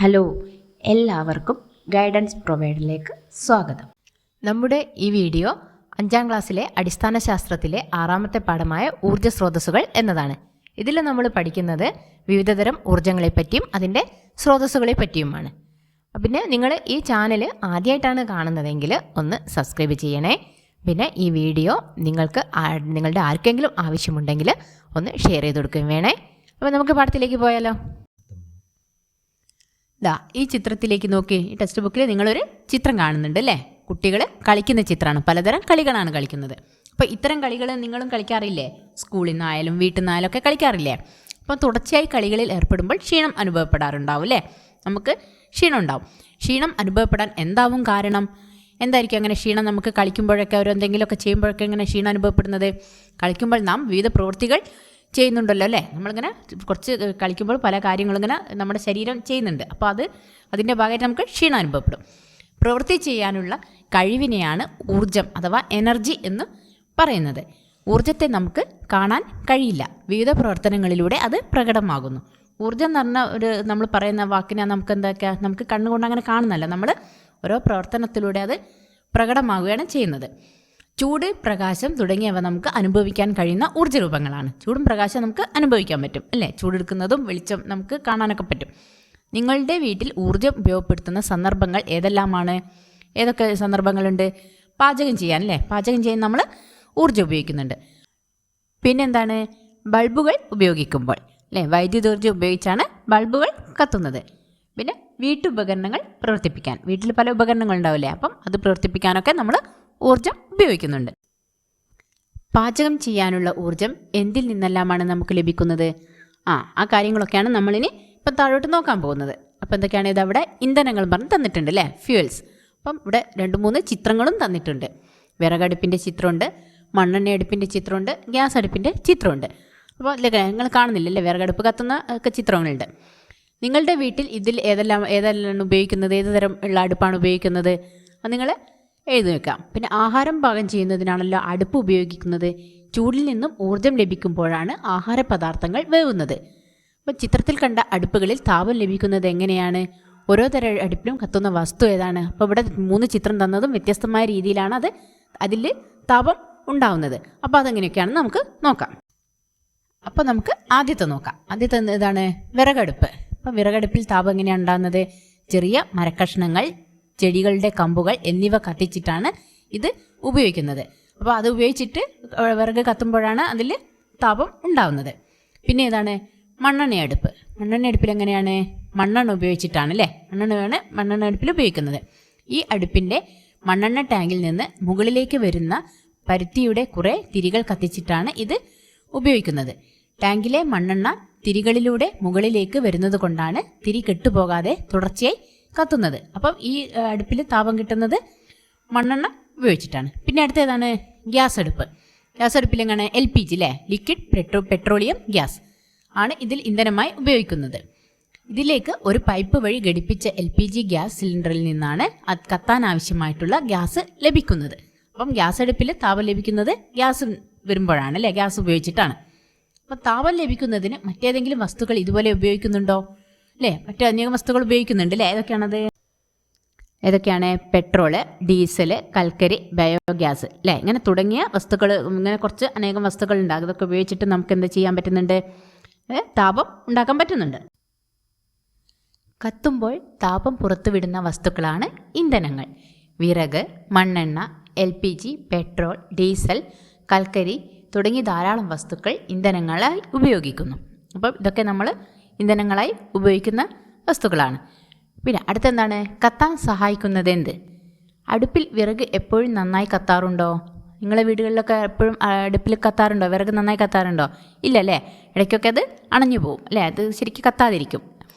Hello, എല്ലാവർക്കും guidance പ്രൊവൈഡറിലേക്ക് സ്വാഗതം. നമ്മുടെ ഈ വീഡിയോ 5ാം ക്ലാസ്സിലെ അടിസ്ഥാന ശാസ്ത്രത്തിലെ 6ാമത്തെ പാഠമായ ഊർജ്ജ സ്രോതസ്സുകൾ എന്നതാണ്. ഇതിൽ നമ്മൾ പഠിക്കുന്നത് വിവിധതരം ഊർജ്ജങ്ങളെപ്പറ്റിയും അതിൻ്റെ സ്രോതസ്സുകളെ പറ്റിയുമാണ്. പിന്നെ നിങ്ങൾ ഈ ചാനൽ ആദ്യമായിട്ടാണ് കാണുന്നതെങ്കിൽ ഒന്ന് സബ്സ്ക്രൈബ് ചെയ്യണേ. പിന്നെ ഈ വീഡിയോ നിങ്ങളുടെ ആർക്കെങ്കിലും ആവശ്യമുണ്ടെങ്കിൽ ഒന്ന് ഷെയർ ചെയ്ത് കൊടുക്കുകയും വേണേ. അപ്പോൾ നമുക്ക് പാഠത്തിലേക്ക് പോയാലോ. ഈ ചിത്രത്തിലേക്ക് നോക്കി. ഈ ടെക്സ്റ്റ് ബുക്കിൽ നിങ്ങളൊരു ചിത്രം കാണുന്നുണ്ട് അല്ലേ? കുട്ടികൾ കളിക്കുന്ന ചിത്രമാണ്. പലതരം കളികളാണ് കളിക്കുന്നത്. അപ്പോൾ ഇത്തരം കളികൾ നിങ്ങളും കളിക്കാറില്ലേ? സ്കൂളിൽ നിന്നായാലും വീട്ടിൽ നിന്നായാലും ഒക്കെ കളിക്കാറില്ലേ? അപ്പോൾ തുടർച്ചയായി കളികളിൽ ഏർപ്പെടുമ്പോൾ ക്ഷീണം അനുഭവപ്പെടാറുണ്ടാവും അല്ലേ? നമുക്ക് ക്ഷീണം ഉണ്ടാവും. ക്ഷീണം അനുഭവപ്പെടാൻ എന്താവും കാരണം? എന്തായിരിക്കും അങ്ങനെ ക്ഷീണം? നമുക്ക് കളിക്കുമ്പോഴൊക്കെ എന്തെങ്കിലുമൊക്കെ ചെയ്യുമ്പോഴൊക്കെ ഇങ്ങനെ ക്ഷീണം അനുഭവപ്പെടുന്നത്? കളിക്കുമ്പോൾ നാം വിവിധ പ്രവൃത്തികൾ ചെയ്യുന്നുണ്ടല്ലോ അല്ലേ? നമ്മളിങ്ങനെ കുറച്ച് കളിക്കുമ്പോൾ പല കാര്യങ്ങളും ഇങ്ങനെ നമ്മുടെ ശരീരം ചെയ്യുന്നുണ്ട്. അപ്പോൾ അതിൻ്റെ ഭാഗമായിട്ട് നമുക്ക് ക്ഷീണം അനുഭവപ്പെടും. പ്രവൃത്തി ചെയ്യാനുള്ള കഴിവിനെയാണ് ഊർജം അഥവാ എനർജി എന്ന് പറയുന്നത്. ഊർജത്തെ നമുക്ക് കാണാൻ കഴിയില്ല. വിവിധ പ്രവർത്തനങ്ങളിലൂടെ അത് പ്രകടമാകുന്നു. ഊർജം എന്ന് പറഞ്ഞ നമ്മൾ പറയുന്ന വാക്കിനെ നമുക്ക് കണ്ണുകൊണ്ട് അങ്ങനെ കാണുന്നല്ല. നമ്മൾ ഓരോ പ്രവർത്തനത്തിലൂടെ അത് പ്രകടമാവുകയാണ് ചെയ്യുന്നത്. ചൂട്, പ്രകാശം തുടങ്ങിയവ നമുക്ക് അനുഭവിക്കാൻ കഴിയുന്ന ഊർജ്ജ രൂപങ്ങളാണ്. ചൂടും പ്രകാശം നമുക്ക് അനുഭവിക്കാൻ പറ്റും അല്ലേ? ചൂടെടുക്കുന്നതും വെളിച്ചം നമുക്ക് കാണാനൊക്കെ പറ്റും. നിങ്ങളുടെ വീട്ടിൽ ഊർജ്ജം ഉപയോഗപ്പെടുത്തുന്ന സന്ദർഭങ്ങൾ ഏതെല്ലാമാണ്? ഏതൊക്കെ സന്ദർഭങ്ങളുണ്ട്? പാചകം ചെയ്യാൻ അല്ലേ? പാചകം ചെയ്യാൻ നമ്മൾ ഊർജ്ജം ഉപയോഗിക്കുന്നുണ്ട്. പിന്നെന്താണ്? ബൾബുകൾ ഉപയോഗിക്കുമ്പോൾ അല്ലേ? വൈദ്യുതോർജ്ജം ഉപയോഗിച്ചാണ് ബൾബുകൾ കത്തുന്നത്. പിന്നെ വീട്ടുപകരണങ്ങൾ പ്രവർത്തിപ്പിക്കാൻ, വീട്ടിൽ പല ഉപകരണങ്ങൾ ഉണ്ടാവില്ലേ? അപ്പം അത് പ്രവർത്തിപ്പിക്കാനൊക്കെ നമ്മൾ ഊർജം ഉപയോഗിക്കുന്നുണ്ട്. പാചകം ചെയ്യാനുള്ള ഊർജം എന്തിൽ നിന്നെല്ലാമാണ് നമുക്ക് ലഭിക്കുന്നത്? ആ കാര്യങ്ങളൊക്കെയാണ് നമ്മളിനി ഇപ്പം താഴോട്ട് നോക്കാൻ പോകുന്നത്. അപ്പോൾ എന്തൊക്കെയാണ്? ഇതവിടെ ഇന്ധനങ്ങൾ പറഞ്ഞ് തന്നിട്ടുണ്ട് അല്ലേ? ഫ്യൂവൽസ്. അപ്പം ഇവിടെ 2-3 ചിത്രങ്ങളും തന്നിട്ടുണ്ട്. വിറകടുപ്പിൻ്റെ ചിത്രമുണ്ട്, മണ്ണെണ്ണ അടുപ്പിൻ്റെ ചിത്രമുണ്ട്, ഗ്യാസ് അടുപ്പിൻ്റെ ചിത്രമുണ്ട്. അപ്പോൾ നിങ്ങൾ കാണുന്നില്ലല്ലേ? വിറകടുപ്പ് കത്തുന്ന ഒക്കെ ചിത്രങ്ങളുണ്ട്. നിങ്ങളുടെ വീട്ടിൽ ഇതിൽ ഏതെല്ലാം ഉപയോഗിക്കുന്നത്? ഏത് തരം ഉള്ള അടുപ്പാണ് ഉപയോഗിക്കുന്നത്? അത് നിങ്ങൾ എഴുതി വെക്കാം. പിന്നെ ആഹാരം പാകം ചെയ്യുന്നതിനാണല്ലോ അടുപ്പ് ഉപയോഗിക്കുന്നത്. ചൂടിൽ നിന്നും ഊർജ്ജം ലഭിക്കുമ്പോഴാണ് ആഹാര പദാർത്ഥങ്ങൾ വേവുന്നത്. അപ്പോൾ ചിത്രത്തിൽ കണ്ട അടുപ്പുകളിൽ താപം ലഭിക്കുന്നത് എങ്ങനെയാണ്? ഓരോ തരം അടുപ്പിലും കത്തുന്ന വസ്തു ഏതാണ്? അപ്പോൾ ഇവിടെ 3 ചിത്രം തന്നതും വ്യത്യസ്തമായ രീതിയിലാണ് അതിൽ താപം ഉണ്ടാവുന്നത്. അപ്പോൾ അതെങ്ങനെയൊക്കെയാണെന്ന് നമുക്ക് നോക്കാം. അപ്പോൾ നമുക്ക് ആദ്യത്തെ നോക്കാം. ആദ്യത്തെ ഏതാണ്? വിറകടുപ്പ്. അപ്പോൾ വിറകടുപ്പിൽ താപം എങ്ങനെയാണ് ഉണ്ടാകുന്നത്? ചെറിയ മരക്കഷ്ണങ്ങൾ, ചെടികളുടെ കമ്പുകൾ എന്നിവ കത്തിച്ചിട്ടാണ് ഇത് ഉപയോഗിക്കുന്നത്. അപ്പോൾ അത് ഉപയോഗിച്ചിട്ട് വിറക് കത്തുമ്പോഴാണ് അതിൽ താപം ഉണ്ടാവുന്നത്. പിന്നെ ഏതാണ്? മണ്ണെണ്ണ അടുപ്പ്. മണ്ണെണ്ണ അടുപ്പിൽ എങ്ങനെയാണ്? മണ്ണെണ്ണ ഉപയോഗിച്ചിട്ടാണ് അല്ലേ? മണ്ണെണ്ണ അടുപ്പിൽ ഉപയോഗിക്കുന്നത്. ഈ അടുപ്പിൻ്റെ മണ്ണെണ്ണ ടാങ്കിൽ നിന്ന് മുകളിലേക്ക് വരുന്ന പരുത്തിയുടെ കുറേ തിരികൾ കത്തിച്ചിട്ടാണ് ഇത് ഉപയോഗിക്കുന്നത്. ടാങ്കിലെ മണ്ണെണ്ണ തിരികളിലൂടെ മുകളിലേക്ക് വരുന്നത് കൊണ്ടാണ് തിരി കെട്ടുപോകാതെ തുടർച്ചയായി കത്തുന്നത്. അപ്പം ഈ അടുപ്പിൽ താപം കിട്ടുന്നത് മണ്ണെണ്ണ ഉപയോഗിച്ചിട്ടാണ്. പിന്നെ അടുത്തേതാണ്? ഗ്യാസ് അടുപ്പ്. ഗ്യാസ് അടുപ്പിൽ എങ്ങനെ? LPG അല്ലേ? ലിക്വിഡ് പെട്രോളിയം ഗ്യാസ് ആണ് ഇതിൽ ഇന്ധനമായി ഉപയോഗിക്കുന്നത്. ഇതിലേക്ക് ഒരു പൈപ്പ് വഴി ഘടിപ്പിച്ച LPG ഗ്യാസ് സിലിണ്ടറിൽ നിന്നാണ് അത് കത്താൻ ആവശ്യമായിട്ടുള്ള ഗ്യാസ് ലഭിക്കുന്നത്. അപ്പം ഗ്യാസ് അടുപ്പിൽ താപം ലഭിക്കുന്നത് ഗ്യാസ് വരുമ്പോഴാണ് അല്ലേ? ഗ്യാസ് ഉപയോഗിച്ചിട്ടാണ്. അപ്പം താപം ലഭിക്കുന്നതിന് മറ്റേതെങ്കിലും വസ്തുക്കൾ ഇതുപോലെ ഉപയോഗിക്കുന്നുണ്ടോ അല്ലേ? മറ്റു അനേകം വസ്തുക്കൾ ഉപയോഗിക്കുന്നുണ്ട് അല്ലേ? ഏതൊക്കെയാണ്? പെട്രോള്, ഡീസല്, കൽക്കരി, ബയോഗ്യാസ് അല്ലേ? ഇങ്ങനെ തുടങ്ങിയ വസ്തുക്കൾ, ഇങ്ങനെ കുറച്ച് അനേകം വസ്തുക്കൾ ഉണ്ടാകും. ഇതൊക്കെ ഉപയോഗിച്ചിട്ട് നമുക്ക് എന്ത് ചെയ്യാൻ പറ്റുന്നുണ്ട്? താപം ഉണ്ടാക്കാൻ പറ്റുന്നുണ്ട്. കത്തുമ്പോൾ താപം പുറത്തുവിടുന്ന വസ്തുക്കളാണ് ഇന്ധനങ്ങൾ. വിറക്, മണ്ണെണ്ണ, LPG, പെട്രോൾ, ഡീസൽ, കൽക്കരി തുടങ്ങി ധാരാളം വസ്തുക്കൾ ഇന്ധനങ്ങളായി ഉപയോഗിക്കുന്നു. അപ്പം ഇതൊക്കെ നമ്മൾ ഇന്ധനങ്ങളായി ഉപയോഗിക്കുന്ന വസ്തുക്കളാണ്. പിന്നെ അടുത്തെന്താണ്? കത്താൻ സഹായിക്കുന്നത് എന്ത്? അടുപ്പിൽ വിറക് എപ്പോഴും നന്നായി കത്താറുണ്ടോ? നിങ്ങളെ വീടുകളിലൊക്കെ എപ്പോഴും അടുപ്പിൽ കത്താറുണ്ടോ? വിറക് നന്നായി കത്താറുണ്ടോ? ഇല്ലല്ലേ? ഇടയ്ക്കൊക്കെ അത് അണഞ്ഞു പോവും അല്ലേ? അത് ശരിക്കും കത്താതിരിക്കും.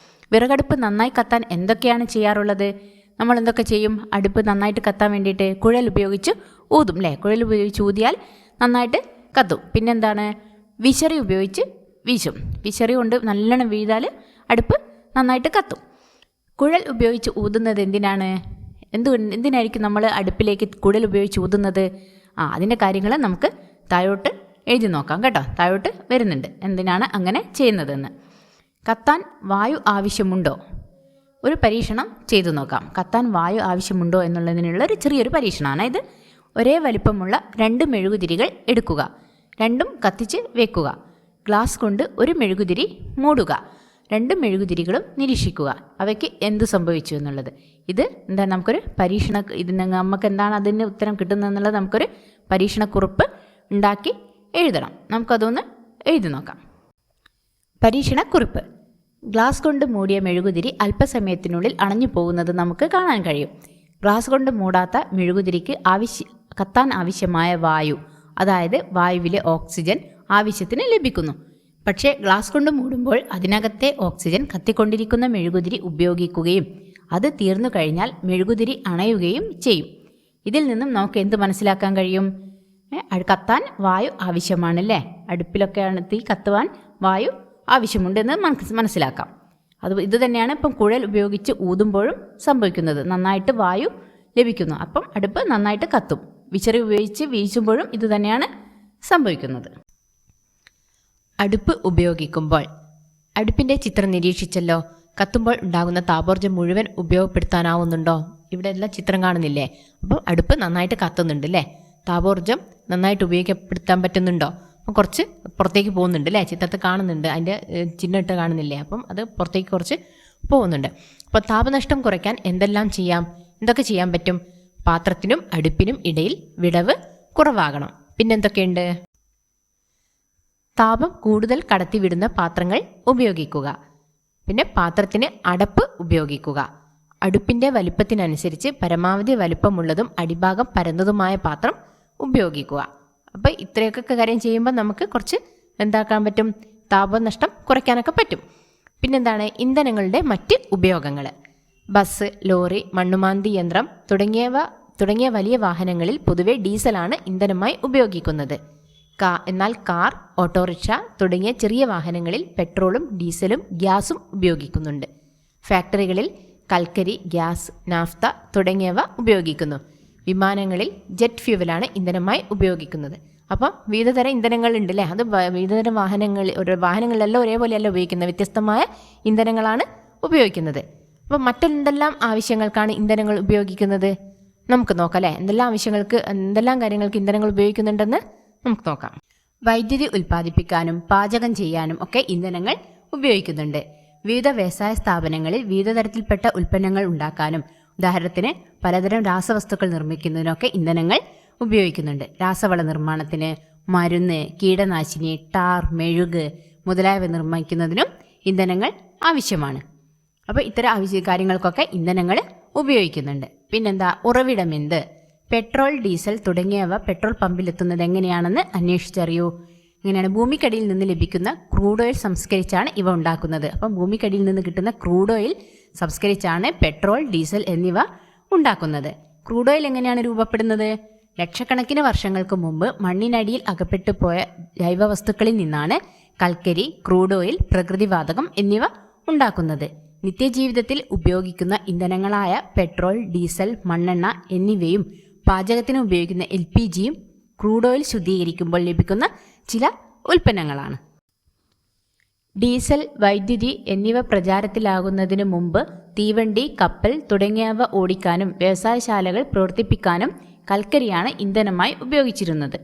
വിറകടുപ്പ് നന്നായി കത്താൻ എന്തൊക്കെയാണ് ചെയ്യാറുള്ളത്? നമ്മൾ എന്തൊക്കെ ചെയ്യും? അടുപ്പ് നന്നായിട്ട് കത്താൻ വേണ്ടിയിട്ട് കുഴൽ ഉപയോഗിച്ച് ഊതും അല്ലേ? കുഴൽ ഉപയോഗിച്ച് ഊതിയാൽ നന്നായിട്ട് കത്തും. പിന്നെന്താണ്? വിശറി ഉപയോഗിച്ച് വീശും. വിശറി കൊണ്ട് നല്ലോണം വീഴ്താൽ അടുപ്പ് നന്നായിട്ട് കത്തും. കുഴൽ ഉപയോഗിച്ച് ഊതുന്നത് എന്തിനാണ്? എന്തിനായിരിക്കും നമ്മൾ അടുപ്പിലേക്ക് കുഴൽ ഉപയോഗിച്ച് ഊതുന്നത്? അതിൻ്റെ കാര്യങ്ങൾ നമുക്ക് താഴോട്ട് എഴുതി നോക്കാം കേട്ടോ. താഴോട്ട് വരുന്നുണ്ട് എന്തിനാണ് അങ്ങനെ ചെയ്യുന്നതെന്ന്. കത്താൻ വായു ആവശ്യമുണ്ടോ? ഒരു പരീക്ഷണം ചെയ്തു നോക്കാം. കത്താൻ വായു ആവശ്യമുണ്ടോ എന്നുള്ളതിനുള്ള ഒരു ചെറിയൊരു പരീക്ഷണമാണ് ഇത്. ഒരേ വലിപ്പമുള്ള 2 മെഴുകുതിരികൾ എടുക്കുക. രണ്ടും കത്തിച്ച് വെക്കുക. ഗ്ലാസ് കൊണ്ട് ഒരു മെഴുകുതിരി മൂടുക. 2 മെഴുകുതിരികളും നിരീക്ഷിക്കുക അവയ്ക്ക് എന്ത് സംഭവിച്ചു എന്നുള്ളത്. ഇത് എന്താ, നമുക്കൊരു പരീക്ഷണ, ഇത് നമുക്ക് എന്താണ് അതിൻ്റെ ഉത്തരം കിട്ടുന്നതെന്നുള്ളത് നമുക്കൊരു പരീക്ഷണക്കുറിപ്പ് ഉണ്ടാക്കി എഴുതണം. നമുക്കതൊന്ന് എഴുതി നോക്കാം. പരീക്ഷണക്കുറിപ്പ്. ഗ്ലാസ് കൊണ്ട് മൂടിയ മെഴുകുതിരി അല്പസമയത്തിനുള്ളിൽ അണഞ്ഞു പോകുന്നത് നമുക്ക് കാണാൻ കഴിയും. ഗ്ലാസ് കൊണ്ട് മൂടാത്ത മെഴുകുതിരിക്ക് കത്താൻ ആവശ്യമായ വായു, അതായത് വായുവിലെ ഓക്സിജൻ ആവശ്യത്തിന് ലഭിക്കുന്നു. പക്ഷേ ഗ്ലാസ് കൊണ്ട് മൂടുമ്പോൾ അതിനകത്തെ ഓക്സിജൻ കത്തിക്കൊണ്ടിരിക്കുന്ന മെഴുകുതിരി ഉപയോഗിക്കുകയും അത് തീർന്നു കഴിഞ്ഞാൽ മെഴുകുതിരി അണയുകയും ചെയ്യും. ഇതിൽ നിന്നും നമുക്ക് എന്ത് മനസ്സിലാക്കാൻ കഴിയും? കത്താൻ വായു ആവശ്യമാണല്ലേ. അടുപ്പിലൊക്കെയാണ് തീ കത്തുവാൻ വായു ആവശ്യമുണ്ടെന്ന് മനസ്സിലാക്കാം. ഇത് തന്നെയാണ് ഇപ്പം കുഴൽ ഉപയോഗിച്ച് ഊതുമ്പോഴും സംഭവിക്കുന്നത്. നന്നായിട്ട് വായു ലഭിക്കുന്നു, അപ്പം അടുപ്പ് നന്നായിട്ട് കത്തും. വിശറി ഉപയോഗിച്ച് വീശുമ്പോഴും ഇത് തന്നെയാണ് സംഭവിക്കുന്നത്. അടുപ്പ് ഉപയോഗിക്കുമ്പോൾ അടുപ്പിൻ്റെ ചിത്രം നിരീക്ഷിച്ചല്ലോ. കത്തുമ്പോൾ ഉണ്ടാകുന്ന താപോർജ്ജം മുഴുവൻ ഉപയോഗപ്പെടുത്താനാവുന്നുണ്ടോ? ഇവിടെ എല്ലാം ചിത്രം കാണുന്നില്ലേ? അപ്പം അടുപ്പ് നന്നായിട്ട് കത്തുന്നുണ്ട് അല്ലേ. താപോർജ്ജം നന്നായിട്ട് ഉപയോഗപ്പെടുത്താൻ പറ്റുന്നുണ്ടോ? അപ്പം കുറച്ച് പുറത്തേക്ക് പോകുന്നുണ്ട് അല്ലേ. ചിത്രത്തിൽ കാണുന്നുണ്ട്, അതിൻ്റെ ചിഹ്നം ഇട്ട് കാണുന്നില്ലേ. അപ്പം അത് പുറത്തേക്ക് കുറച്ച് പോകുന്നുണ്ട്. അപ്പോൾ താപനഷ്ടം കുറയ്ക്കാൻ എന്തൊക്കെ ചെയ്യാൻ പറ്റും? പാത്രത്തിനും അടുപ്പിനും ഇടയിൽ വിടവ് കുറവാകണം. പിന്നെന്തൊക്കെയുണ്ട്? താപം കൂടുതൽ കടത്തിവിടുന്ന പാത്രങ്ങൾ ഉപയോഗിക്കുക. പിന്നെ പാത്രത്തിന് അടപ്പ് ഉപയോഗിക്കുക. അടുപ്പിൻ്റെ വലിപ്പത്തിനനുസരിച്ച് പരമാവധി വലിപ്പമുള്ളതും അടിഭാഗം പരന്നതുമായ പാത്രം ഉപയോഗിക്കുക. അപ്പോൾ ഇത്രയൊക്കെ കാര്യം ചെയ്യുമ്പോൾ നമുക്ക് കുറച്ച് എന്താക്കാൻ പറ്റും? താപനഷ്ടം കുറയ്ക്കാനൊക്കെ പറ്റും. പിന്നെന്താണ്? ഇന്ധനങ്ങളുടെ മറ്റ് ഉപയോഗങ്ങൾ. ബസ്, ലോറി, മണ്ണുമാന്തി യന്ത്രം തുടങ്ങിയ വലിയ വാഹനങ്ങളിൽ പൊതുവെ ഡീസലാണ് ഇന്ധനമായി ഉപയോഗിക്കുന്നത്. എന്നാൽ കാർ, ഓട്ടോറിക്ഷ തുടങ്ങിയ ചെറിയ വാഹനങ്ങളിൽ പെട്രോളും ഡീസലും ഗ്യാസും ഉപയോഗിക്കുന്നുണ്ട്. ഫാക്ടറികളിൽ കൽക്കരി, ഗ്യാസ്, നാഫ്ത തുടങ്ങിയവ ഉപയോഗിക്കുന്നു. വിമാനങ്ങളിൽ ജെറ്റ് ഫ്യൂവലാണ് ഇന്ധനമായി ഉപയോഗിക്കുന്നത്. അപ്പം വിവിധതരം ഇന്ധനങ്ങളുണ്ട് അല്ലേ. അത് വിവിധതരം വാഹനങ്ങളിലെല്ലാം ഒരേപോലെയല്ല ഉപയോഗിക്കുന്നത്, വ്യത്യസ്തമായ ഇന്ധനങ്ങളാണ് ഉപയോഗിക്കുന്നത്. അപ്പം മറ്റെന്തെല്ലാം ആവശ്യങ്ങൾക്കാണ് ഇന്ധനങ്ങൾ ഉപയോഗിക്കുന്നത്? നമുക്ക് നോക്കാം അല്ലേ. എന്തെല്ലാം കാര്യങ്ങൾക്ക് ഇന്ധനങ്ങൾ ഉപയോഗിക്കുന്നുണ്ടെന്ന് നമുക്ക് നോക്കാം. വൈദ്യുതി ഉൽപ്പാദിപ്പിക്കാനും പാചകം ചെയ്യാനും ഒക്കെ ഇന്ധനങ്ങൾ ഉപയോഗിക്കുന്നുണ്ട്. വിവിധ വ്യവസായ സ്ഥാപനങ്ങളിൽ വിവിധ തരത്തിൽപ്പെട്ട ഉൽപ്പന്നങ്ങൾ ഉണ്ടാക്കാനും, ഉദാഹരണത്തിന് പലതരം രാസവസ്തുക്കൾ നിർമ്മിക്കുന്നതിനൊക്കെ ഇന്ധനങ്ങൾ ഉപയോഗിക്കുന്നുണ്ട്. രാസവള നിർമ്മാണത്തിന്, മരുന്ന്, കീടനാശിനി, ടാർ, മെഴുക് മുതലായവ നിർമ്മിക്കുന്നതിനും ഇന്ധനങ്ങൾ ആവശ്യമാണ്. അപ്പോൾ ഇത്തരം കാര്യങ്ങൾക്കൊക്കെ ഇന്ധനങ്ങൾ ഉപയോഗിക്കുന്നുണ്ട്. പിന്നെന്താ? ഉറവിടമെന്ത്? പെട്രോൾ, ഡീസൽ തുടങ്ങിയവ പെട്രോൾ പമ്പിലെത്തുന്നത് എങ്ങനെയാണെന്ന് അന്വേഷിച്ചറിയൂ. ഇങ്ങനെയാണ്. ഭൂമിക്കടിയിൽ നിന്ന് ലഭിക്കുന്ന ക്രൂഡ് ഓയിൽ സംസ്കരിച്ചാണ് ഇവ ഉണ്ടാക്കുന്നത്. അപ്പം ഭൂമിക്കടിയിൽ നിന്ന് കിട്ടുന്ന ക്രൂഡ് ഓയിൽ സംസ്കരിച്ചാണ് പെട്രോൾ, ഡീസൽ എന്നിവ ഉണ്ടാക്കുന്നത്. ക്രൂഡ് ഓയിൽ എങ്ങനെയാണ് രൂപപ്പെടുന്നത്? ലക്ഷക്കണക്കിന് വർഷങ്ങൾക്ക് മുമ്പ് മണ്ണിനടിയിൽ അകപ്പെട്ടു പോയ ജൈവവസ്തുക്കളിൽ നിന്നാണ് കൽക്കരി, ക്രൂഡ് ഓയിൽ, പ്രകൃതിവാതകം എന്നിവ ഉണ്ടാക്കുന്നത്. നിത്യജീവിതത്തിൽ ഉപയോഗിക്കുന്ന ഇന്ധനങ്ങളായ പെട്രോൾ, ഡീസൽ, മണ്ണെണ്ണ എന്നിവയും പാചകത്തിന് ഉപയോഗിക്കുന്ന LPGയും ക്രൂഡ് ഓയിൽ ശുദ്ധീകരിക്കുമ്പോൾ ലഭിക്കുന്ന ചില ഉൽപ്പന്നങ്ങളാണ്. ഡീസൽ, വൈദ്യുതി എന്നിവ പ്രചാരത്തിലാകുന്നതിന് മുമ്പ് തീവണ്ടി, കപ്പൽ തുടങ്ങിയവ ഓടിക്കാനും വ്യവസായശാലകൾ പ്രവർത്തിപ്പിക്കാനും കൽക്കരിയാണ് ഇന്ധനമായി ഉപയോഗിച്ചിരുന്നത്.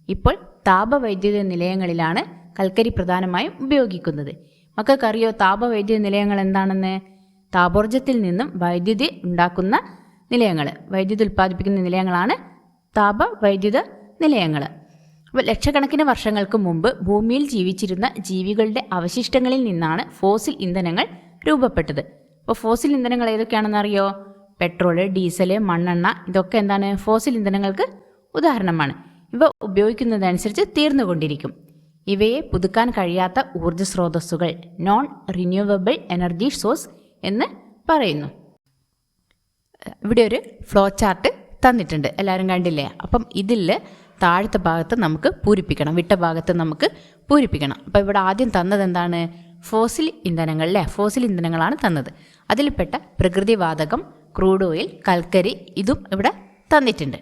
ഇപ്പോൾ താപവൈദ്യുത നിലയങ്ങളിലാണ് കൽക്കരി പ്രധാനമായും ഉപയോഗിക്കുന്നത്. മക്കൾക്കറിയോ താപവൈദ്യുത നിലയങ്ങൾ എന്താണെന്ന്? താപോർജ്ജത്തിൽ നിന്നും വൈദ്യുതി ഉണ്ടാക്കുന്ന നിലയങ്ങൾ, വൈദ്യുതി ഉൽപ്പാദിപ്പിക്കുന്ന നിലയങ്ങളാണ് താപവൈദ്യുത നിലയങ്ങൾ. അപ്പോൾ ലക്ഷക്കണക്കിന് വർഷങ്ങൾക്ക് മുമ്പ് ഭൂമിയിൽ ജീവിച്ചിരുന്ന ജീവികളുടെ അവശിഷ്ടങ്ങളിൽ നിന്നാണ് ഫോസിൽ ഇന്ധനങ്ങൾ രൂപപ്പെട്ടത്. അപ്പോൾ ഫോസിൽ ഇന്ധനങ്ങൾ ഏതൊക്കെയാണെന്ന് അറിയോ? പെട്രോള്, ഡീസല്, മണ്ണെണ്ണ ഇതൊക്കെ എന്താണ്? ഫോസിൽ ഇന്ധനങ്ങൾക്ക് ഉദാഹരണമാണ്. ഇവ ഉപയോഗിക്കുന്നതനുസരിച്ച് തീർന്നുകൊണ്ടിരിക്കും. ഇവയെ പുതുക്കാൻ കഴിയാത്ത ഊർജ്ജ സ്രോതസ്സുകൾ, നോൺ റിന്യൂവബിൾ എനർജി സോഴ്സ് എന്ന് പറയുന്നു. ഇവിടെ ഒരു ഫ്ലോ ചാർട്ട് തന്നിട്ടുണ്ട്, എല്ലാവരും കണ്ടില്ലേ? അപ്പം ഇതിൽ താഴത്തെ ഭാഗത്ത് നമുക്ക് പൂരിപ്പിക്കണം, വിട്ട ഭാഗത്ത് നമുക്ക് പൂരിപ്പിക്കണം. അപ്പോൾ ഇവിടെ ആദ്യം തന്നത് എന്താണ്? ഫോസിൽ ഇന്ധനങ്ങൾ അല്ലേ? ഫോസിൽ ഇന്ധനങ്ങളാണ് തന്നത്. അതിൽപ്പെട്ട പ്രകൃതിവാതകം, ക്രൂഡ് ഓയിൽ, കൽക്കരി ഇതും ഇവിടെ തന്നിട്ടുണ്ട്.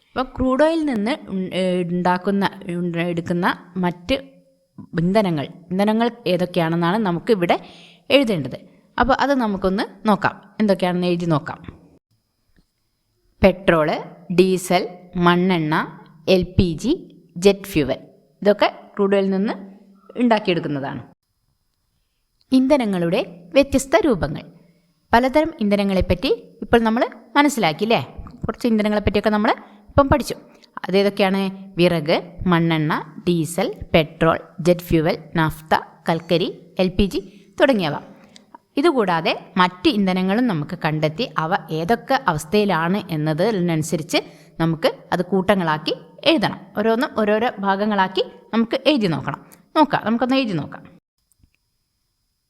അപ്പോൾ ക്രൂഡ് ഓയിൽ നിന്ന് എടുക്കുന്ന മറ്റ് ഇന്ധനങ്ങൾ ഏതൊക്കെയാണെന്നാണ് നമുക്ക് ഇവിടെ എഴുതേണ്ടത്. അപ്പോൾ അത് നമുക്കൊന്ന് നോക്കാം, എന്തൊക്കെയാണെന്ന് എഴുതി നോക്കാം. പെട്രോള്, ഡീസൽ, മണ്ണെണ്ണ, LPG, ജെറ്റ് ഫ്യൂവൽ, ഇതൊക്കെ ക്രൂഡ് ഓയിലിൽ നിന്ന് ഉണ്ടാക്കിയെടുക്കുന്നതാണ്. ഇന്ധനങ്ങളുടെ വ്യത്യസ്ത രൂപങ്ങൾ. പലതരം ഇന്ധനങ്ങളെപ്പറ്റി ഇപ്പോൾ നമ്മൾ മനസ്സിലാക്കിയില്ലേ? കുറച്ച് ഇന്ധനങ്ങളെപ്പറ്റിയൊക്കെ നമ്മൾ ഇപ്പം പഠിച്ചു. അതേതൊക്കെയാണ്? വിറക്, മണ്ണെണ്ണ, diesel, petrol, jet fuel, naphtha, കൽക്കരി, LPG തുടങ്ങിയവ. ഇതുകൂടാതെ മറ്റ് ഇന്ധനങ്ങളും നമുക്ക് കണ്ടെത്തി അവ ഏതൊക്കെ അവസ്ഥയിലാണ് എന്നതിനനുസരിച്ച് നമുക്ക് അത് കൂട്ടങ്ങളാക്കി എഴുതണം. ഓരോന്നും ഓരോരോ ഭാഗങ്ങളാക്കി നമുക്ക് എഴുതി നോക്കണം. നമുക്കൊന്ന് എഴുതി നോക്കാം.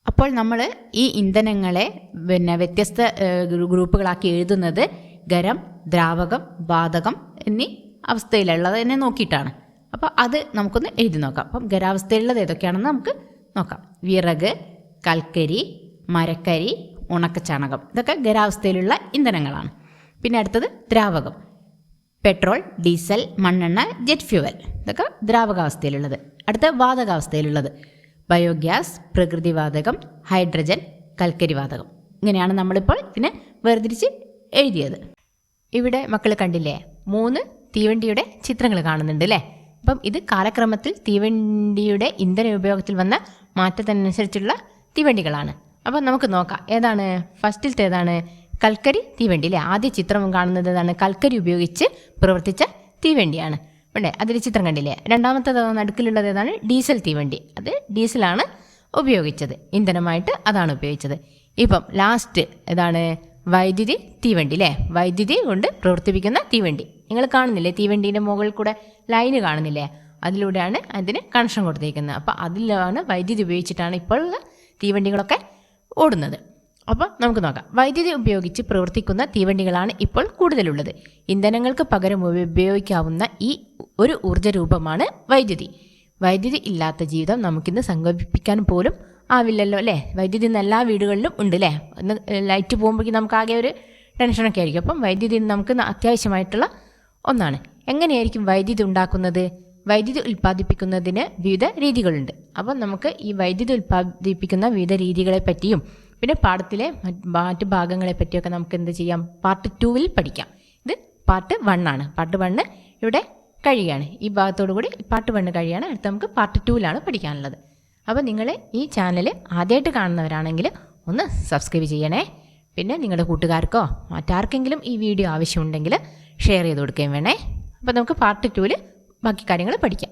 അപ്പോൾ നമ്മൾ ഈ ഇന്ധനങ്ങളെ വ്യത്യസ്ത ഗ്രൂപ്പുകളാക്കി എഴുതുന്നത് ഖരം, ദ്രാവകം, വാതകം എന്നീ അവസ്ഥയിലുള്ളത് തന്നെ നോക്കിയിട്ടാണ്. അപ്പോൾ അത് നമുക്കൊന്ന് എഴുതി നോക്കാം. അപ്പം ഖരാവസ്ഥയിലുള്ളത് ഏതൊക്കെയാണെന്ന് നമുക്ക് നോക്കാം. വിറക്, കൽക്കരി, മരക്കരി, ഉണക്കച്ചാണകം, ഇതൊക്കെ ഖരാവസ്ഥയിലുള്ള ഇന്ധനങ്ങളാണ്. പിന്നെ അടുത്തത് ദ്രാവകം. പെട്രോൾ, ഡീസൽ, മണ്ണെണ്ണ, ജെറ്റ് ഫ്യൂവൽ, ഇതൊക്കെ ദ്രാവകാവസ്ഥയിലുള്ളത്. അടുത്ത വാതകാവസ്ഥയിലുള്ളത് ബയോഗ്യാസ്, പ്രകൃതിവാതകം, ഹൈഡ്രജൻ, കൽക്കരി വാതകം. ഇങ്ങനെയാണ് നമ്മളിപ്പോൾ ഇതിനെ വേർതിരിച്ച് എഴുതിയത്. ഇവിടെ മക്കൾ കണ്ടില്ലേ, 3 തീവണ്ടിയുടെ ചിത്രങ്ങൾ കാണുന്നുണ്ട് അല്ലേ? അപ്പം ഇത് കാലക്രമത്തിൽ തീവണ്ടിയുടെ ഇന്ധന ഉപയോഗത്തിൽ വന്ന മാറ്റത്തിനനുസരിച്ചുള്ള തീവണ്ടികളാണ്. അപ്പം നമുക്ക് നോക്കാം, ഏതാണ് ഫസ്റ്റിലത്തെ? ഏതാണ്? കൽക്കരി തീവണ്ടി അല്ലേ? ആദ്യ ചിത്രം കാണുന്നത് ഏതാണ്? കൽക്കരി ഉപയോഗിച്ച് പ്രവർത്തിച്ച തീവണ്ടിയാണ്. വേണ്ടേ? അതിൽ ചിത്രം കണ്ടില്ലേ? രണ്ടാമത്തേത് നടുക്കിലുള്ളത് ഏതാണ്? ഡീസൽ തീവണ്ടി. അത് ഡീസലാണ് ഉപയോഗിച്ചത്, ഇന്ധനമായിട്ട് അതാണ് ഉപയോഗിച്ചത്. ഇപ്പം ലാസ്റ്റ് ഏതാണ്? വൈദ്യുതി തീവണ്ടി അല്ലേ? വൈദ്യുതി കൊണ്ട് പ്രവർത്തിപ്പിക്കുന്ന തീവണ്ടി. നിങ്ങൾ കാണുന്നില്ലേ തീവണ്ടീൻ്റെ മുകളിൽ കൂടെ ലൈന് കാണുന്നില്ലേ? അതിലൂടെയാണ് അതിന് കണക്ഷൻ കൊടുത്തിരിക്കുന്നത്. അപ്പോൾ അതിലാണ് വൈദ്യുതി ഉപയോഗിച്ചിട്ടാണ് ഇപ്പോഴുള്ള തീവണ്ടികളൊക്കെ ഓടുന്നത്. അപ്പോൾ നമുക്ക് നോക്കാം. വൈദ്യുതി ഉപയോഗിച്ച് പ്രവർത്തിക്കുന്ന തീവണ്ടികളാണ് ഇപ്പോൾ കൂടുതലുള്ളത്. ഇന്ധനങ്ങൾക്ക് പകരം ഉപയോഗിക്കാവുന്ന ഈ ഒരു ഊർജ്ജ രൂപമാണ് വൈദ്യുതി. വൈദ്യുതി ഇല്ലാത്ത ജീവിതം നമുക്കിന്ന് സങ്കല്പിക്കാൻ പോലും ആവില്ലല്ലോ അല്ലേ? വൈദ്യുതി ഇന്ന് എല്ലാ വീടുകളിലും ഉണ്ട് അല്ലേ? ഇന്ന് ലൈറ്റ് പോകുമ്പോഴേക്കും നമുക്ക് ആകെ ഒരു ടെൻഷനൊക്കെ ആയിരിക്കും. അപ്പം വൈദ്യുതി നമുക്ക് അത്യാവശ്യമായിട്ടുള്ള ഒന്നാണ്. എങ്ങനെയായിരിക്കും വൈദ്യുതി ഉണ്ടാക്കുന്നത്? വൈദ്യുതി ഉൽപ്പാദിപ്പിക്കുന്നതിന് വിവിധ രീതികളുണ്ട്. അപ്പം നമുക്ക് ഈ വൈദ്യുതി ഉൽപ്പാദിപ്പിക്കുന്ന വിവിധ രീതികളെ പറ്റിയും പിന്നെ പാഠത്തിലെ മറ്റ് ഭാഗങ്ങളെ പറ്റിയൊക്കെ നമുക്ക് എന്ത് ചെയ്യാം? പാർട്ട് 2 പഠിക്കാം. ഇത് പാർട്ട് 1 ആണ്. പാർട്ട് 1 ഇവിടെ കഴിയുകയാണ്. ഈ ഭാഗത്തോടു കൂടി പാർട്ട് 1 കഴിയുകയാണ്. അടുത്ത് നമുക്ക് പാർട്ട് 2 പഠിക്കാനുള്ളത്. അപ്പോൾ നിങ്ങൾ ഈ ചാനൽ ആദ്യമായിട്ട് കാണുന്നവരാണെങ്കിൽ ഒന്ന് സബ്സ്ക്രൈബ് ചെയ്യണേ. പിന്നെ നിങ്ങളുടെ കൂട്ടുകാർക്കോ മറ്റാർക്കെങ്കിലും ഈ വീഡിയോ ആവശ്യമുണ്ടെങ്കിൽ ഷെയർ ചെയ്ത് കൊടുക്കുകയും വേണേ. അപ്പോൾ നമുക്ക് പാർട്ട് 2 ബാക്കി കാര്യങ്ങൾ പഠിക്കാം.